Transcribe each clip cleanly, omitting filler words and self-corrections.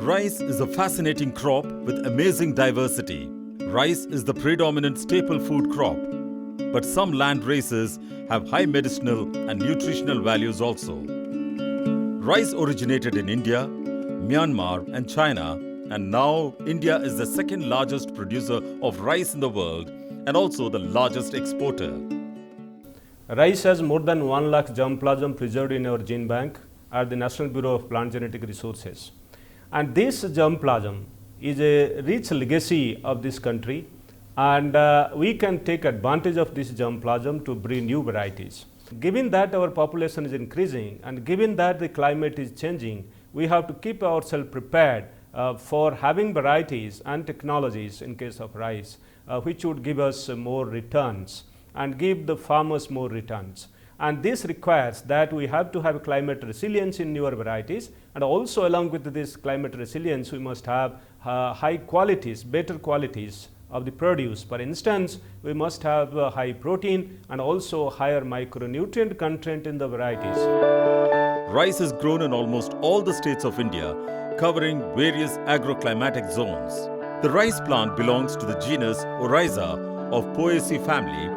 Rice is a fascinating crop with amazing diversity. Rice is the predominant staple food crop, but some land races have high medicinal and nutritional values also. Rice originated in India, Myanmar and China, and now India is the second largest producer of rice in the world and also the largest exporter. Rice has more than 1 lakh germplasm preserved in our gene bank at the National Bureau of Plant Genetic Resources. And this germplasm is a rich legacy of this country, and we can take advantage of this germplasm to breed new varieties. Given that our population is increasing and given that the climate is changing, we have to keep ourselves prepared for having varieties and technologies in case of rice, which would give us more returns and give the farmers more returns. And this requires that we have to have climate resilience in newer varieties, and also along with this climate resilience we must have high qualities, better qualities of the produce. For instance, we must have high protein and also higher micronutrient content in the varieties. Rice is grown in almost all the states of India, covering various agroclimatic zones. The rice plant belongs to the genus Oryza of Poaceae family,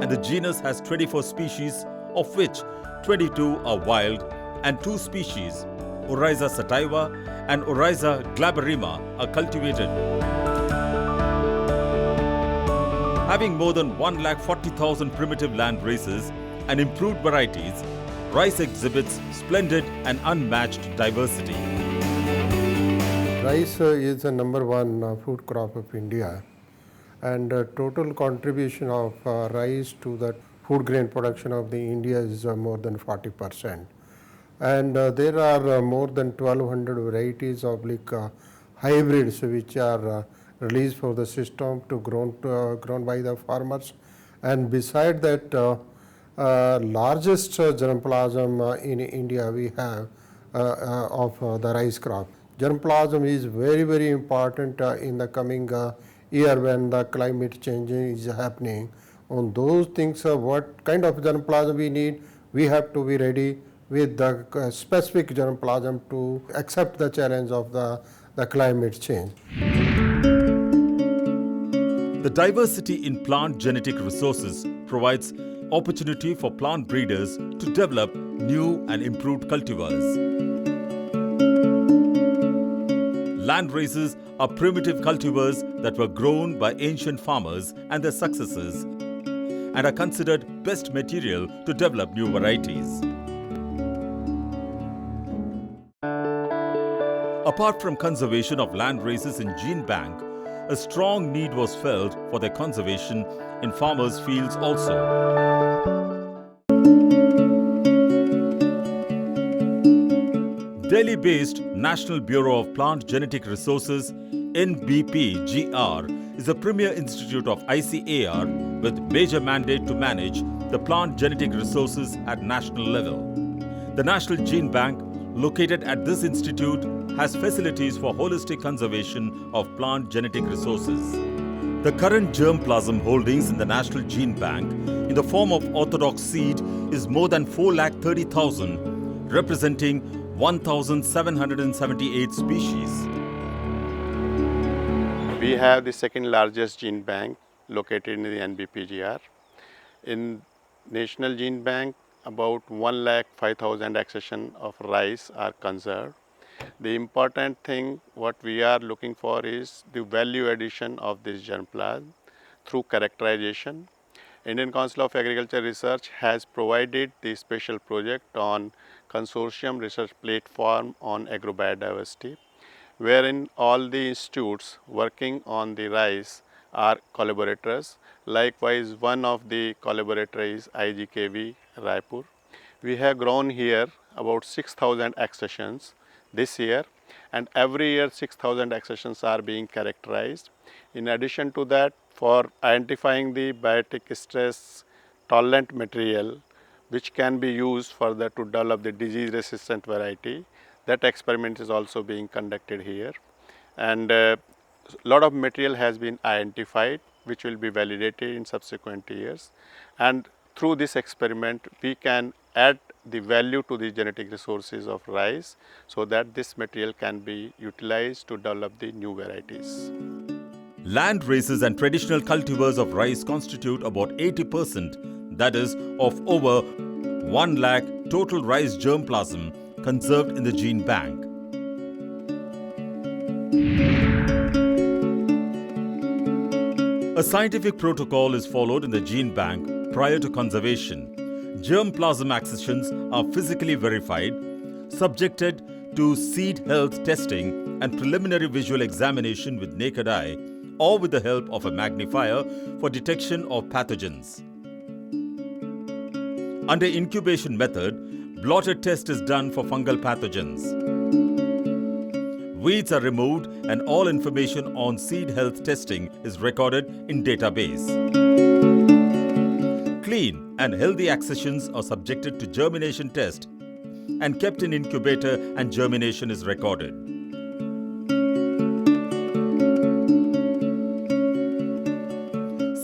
and the genus has 24 species, of which 22 are wild and 2 species, Oryza sativa and Oryza glaberrima, are cultivated. Having more than 140,000 primitive land races and improved varieties, rice exhibits splendid and unmatched diversity. Rice is the number one food crop of India, and total contribution of rice to the food grain production of the India is more than 40%. And there are more than 1200 varieties of hybrids which are released for the system to grown by the farmers. And beside that, largest germplasm in India we have of the rice crop. Germplasm is very, very important in the coming year when the climate change is happening. On those things, what kind of germplasm we need, we have to be ready with the specific germplasm to accept the challenge of the climate change. The diversity in plant genetic resources provides opportunity for plant breeders to develop new and improved cultivars. Land races are primitive cultivars that were grown by ancient farmers and their successors and are considered best material to develop new varieties. Apart from conservation of land races in gene bank, a strong need was felt for their conservation in farmers' fields also. Delhi-based National Bureau of Plant Genetic Resources (NBPGR) is a premier institute of ICAR with major mandate to manage the plant genetic resources at national level. The National Gene Bank, located at this institute, has facilities for holistic conservation of plant genetic resources. The current germplasm holdings in the National Gene Bank in the form of orthodox seed is more than 4,30,000, representing 1,778 species. We have the second largest gene bank located in the NBPGR. In National Gene Bank, about 1,05,000 accession of rice are conserved. The important thing what we are looking for is the value addition of this germplasm through characterization. Indian Council of Agriculture Research has provided the special project on consortium research platform on agrobiodiversity, wherein all the institutes working on the rice are collaborators. Likewise, one of the collaborators is IGKV Raipur. We have grown here about 6,000 accessions this year, and every year 6,000 accessions are being characterized. In addition to that, for identifying the biotic stress tolerant material which can be used further to develop the disease resistant variety, that experiment is also being conducted here. And a lot of material has been identified which will be validated in subsequent years, and through this experiment we can add the value to the genetic resources of rice so that this material can be utilized to develop the new varieties. Land races and traditional cultivars of rice constitute about 80%, that is, of over 1 lakh total rice germplasm conserved in the gene bank. A scientific protocol is followed in the gene bank prior to conservation. Germplasm accessions are physically verified, subjected to seed health testing and preliminary visual examination with naked eye or with the help of a magnifier for detection of pathogens. Under incubation method, blotted test is done for fungal pathogens. Weeds are removed and all information on seed health testing is recorded in database. Clean and healthy accessions are subjected to germination test and kept in incubator and germination is recorded.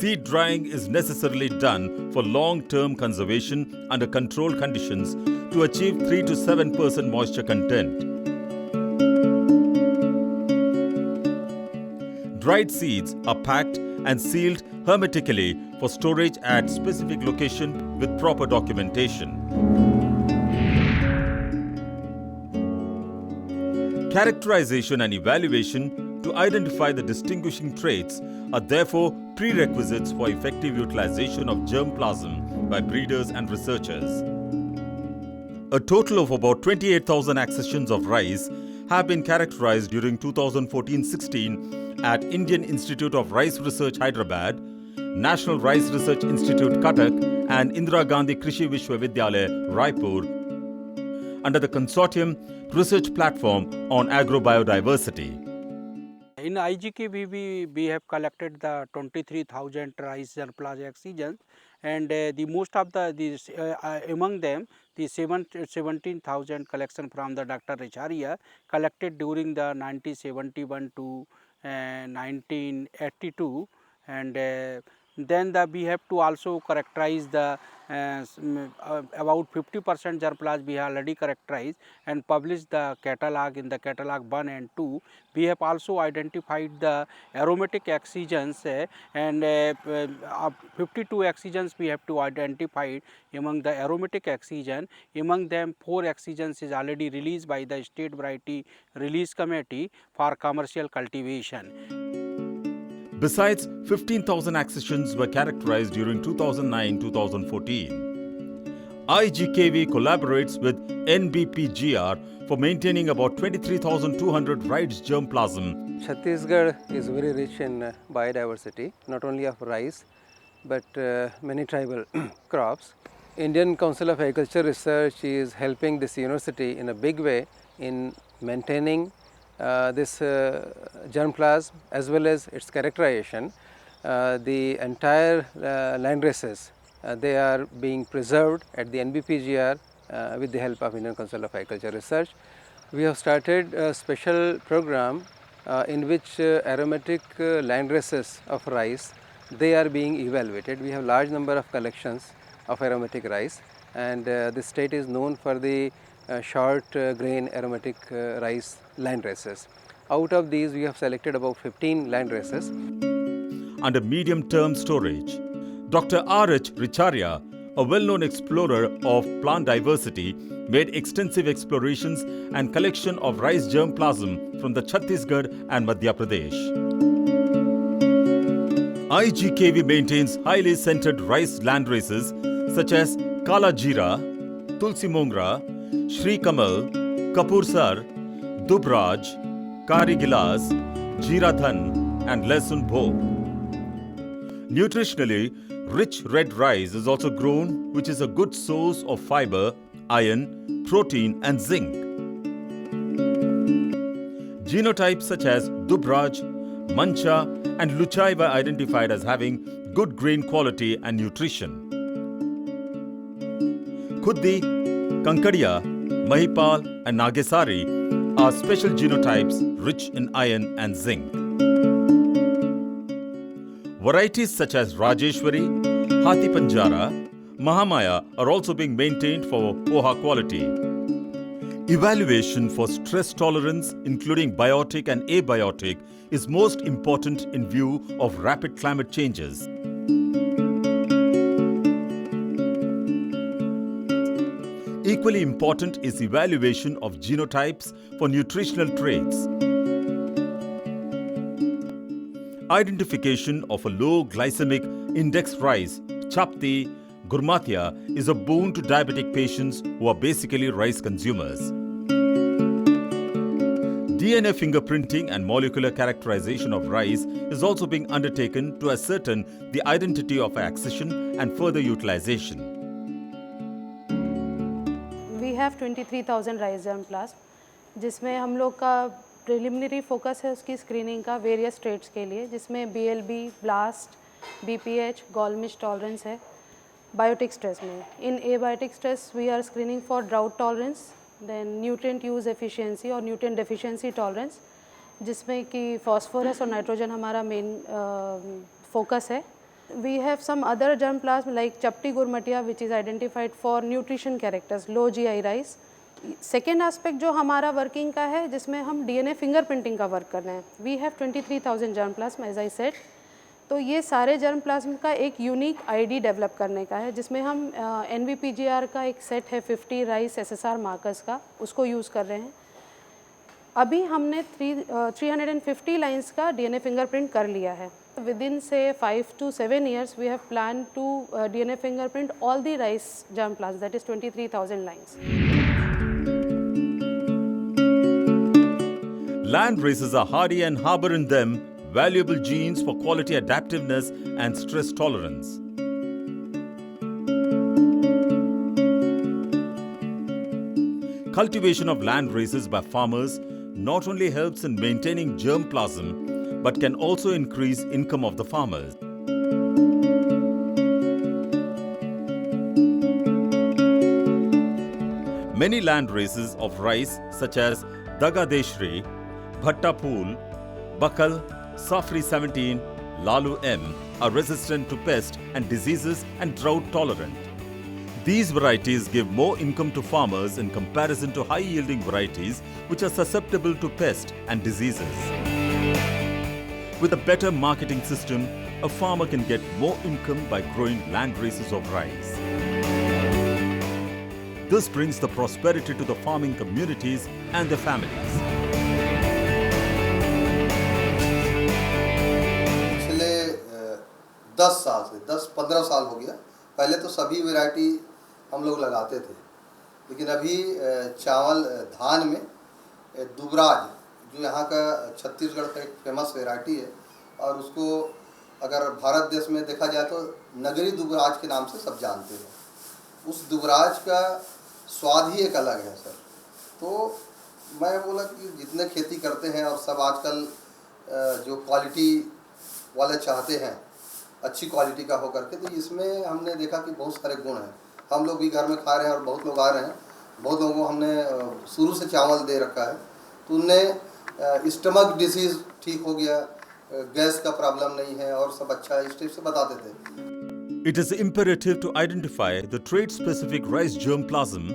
Seed drying is necessarily done for long-term conservation under controlled conditions to achieve 3 to 7% moisture content. Dried seeds are packed and sealed hermetically for storage at specific location with proper documentation. Characterization and evaluation to identify the distinguishing traits are therefore prerequisites for effective utilization of germplasm by breeders and researchers. A total of about 28,000 accessions of rice have been characterized during 2014-16 at Indian Institute of Rice Research, Hyderabad, National Rice Research Institute, Cuttack, and Indira Gandhi Krishi Vishwavidyalaya, Raipur, under the consortium research platform on agrobiodiversity. In IGKV, we have collected the 23,000 rice germplasm accessions, and the most of among them, the 17,000 collection from the Dr. Richaria collected during the 1971 to 1982, and then we have to also characterize the about 50% germplasm we have already characterized and published the catalog in the catalog 1 and 2. We have also identified the aromatic excisions and 52 excisions we have to identify among the aromatic excision. Among them 4 excisions is already released by the State Variety Release Committee for commercial cultivation. Besides, 15,000 accessions were characterized during 2009-2014. IGKV collaborates with NBPGR for maintaining about 23,200 rice germplasm. Chhattisgarh is very rich in biodiversity, not only of rice, but many tribal crops. Indian Council of Agriculture Research is helping this university in a big way in maintaining this germplasm as well as its characterization. The entire land races they are being preserved at the NBPGR with the help of Indian Council of Agriculture Research. We have started a special program in which aromatic land races of rice they are being evaluated. We have large number of collections of aromatic rice, and the state is known for the short grain aromatic rice land races. Out of these, we have selected about 15 land races. Under medium-term storage, Dr. R.H. Richaria, a well-known explorer of plant diversity, made extensive explorations and collection of rice germplasm from the Chhattisgarh and Madhya Pradesh. IGKV maintains highly scented rice land races such as Kala Jeera, Tulsi Mongra, Shri Kamal, Kapoor Sar, Dubraj, Kari Gilas, Jeera Dhan and Lesun Bhog. Nutritionally, rich red rice is also grown, which is a good source of fiber, iron, protein and zinc. Genotypes such as Dubraj, Mancha and Luchai were identified as having good grain quality and nutrition. Khuddi, Kankadia, Mahipal and Nagesari are special genotypes rich in iron and zinc. Varieties such as Rajeshwari, Hathi Panjara, Mahamaya are also being maintained for poha quality. Evaluation for stress tolerance, including biotic and abiotic, is most important in view of rapid climate changes. Equally important is evaluation of genotypes for nutritional traits. Identification of a low glycemic index rice, chapti, gurmatia, is a boon to diabetic patients who are basically rice consumers. DNA fingerprinting and molecular characterization of rice is also being undertaken to ascertain the identity of accession and further utilization. We have 23,000 rice germ plasm, जिसमें हम लोग का preliminary focus है उसकी screening का various traits के लिए, जिसमें BLB, blast, BPH, gall midge tolerance है बायोटिक स्ट्रेस में. In abiotic stress we are screening for drought tolerance, then nutrient use efficiency और न्यूट्रिएंट डेफिशिएंसी टॉलरेंस, जिसमें कि फॉस्फोरस और नाइट्रोजन हमारा मेन फोकस है. We have some other germplasm like Chapti Gurmatia which is identified for nutrition characters, low GI rice. Second aspect जो हमारा working का है जिसमें हम DNA फिंगरप्रिंटिंग का वर्क कर रहे हैं. We have 23,000 germplasm as I said. तो ये सारे जर्म प्लाज्म का एक यूनिक ID डेवलप करने का है, जिसमें हम NVPGR का एक सेट है 50 राइस SSR मार्कर्स का, उसको यूज़ कर रहे हैं. अभी हमने 350 लाइन्स का DNA फिंगरप्रिंट कर लिया है. Within say 5 to 7 years, we have planned to DNA fingerprint all the rice germ plasm, that is 23,000 lines. Land races are hardy and harbor in them valuable genes for quality adaptiveness and stress tolerance. Cultivation of land races by farmers not only helps in maintaining germplasm, but can also increase income of the farmers. Many land races of rice such as Dagadeshri, Bhattapool, Bakal, Safri 17, Lalu M are resistant to pest and diseases and drought tolerant. These varieties give more income to farmers in comparison to high-yielding varieties which are susceptible to pest and diseases. With a better marketing system, a farmer can get more income by growing land races of rice. This brings the prosperity to the farming communities and their families. पिछले 10 साल से 10-15 साल हो गया. पहले तो सभी variety हम लोग लगाते थे, लेकिन अभी चावल धान में दुबराज जो यहाँ का छत्तीसगढ़ का एक फेमस वैरायटी है, और उसको अगर भारत देश में देखा जाए तो नगरी दुबराज के नाम से सब जानते हैं. उस दुबराज का स्वाद ही एक अलग है सर. तो मैं बोला कि जितने खेती करते हैं और सब आजकल जो क्वालिटी वाले चाहते हैं, अच्छी क्वालिटी का हो करके, तो इसमें हमने देखा कि बहुत सारे गुण हैं. हम लोग भी घर में खा रहे हैं और बहुत लोग आ रहे हैं. बहुत लोगों को हमने शुरू से चावल दे रखा है, तो उनने स्टमक डिसीज़ ठीक हो गया, गैस का प्रॉब्लम नहीं है और सब अच्छा इस टाइप से बताते थे. It is imperative to identify the trait-specific rice germplasm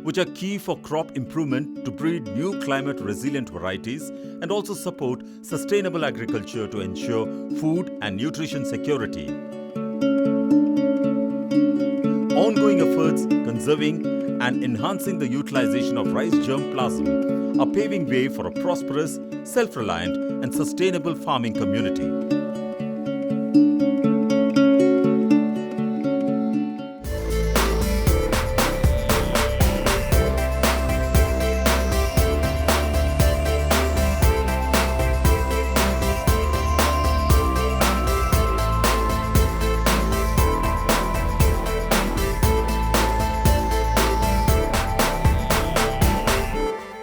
which are key for crop improvement to breed new climate-resilient varieties and also support sustainable agriculture to ensure food and nutrition security. Ongoing efforts conserving and enhancing the utilization of rice germplasm are paving way for a prosperous, self-reliant and sustainable farming community.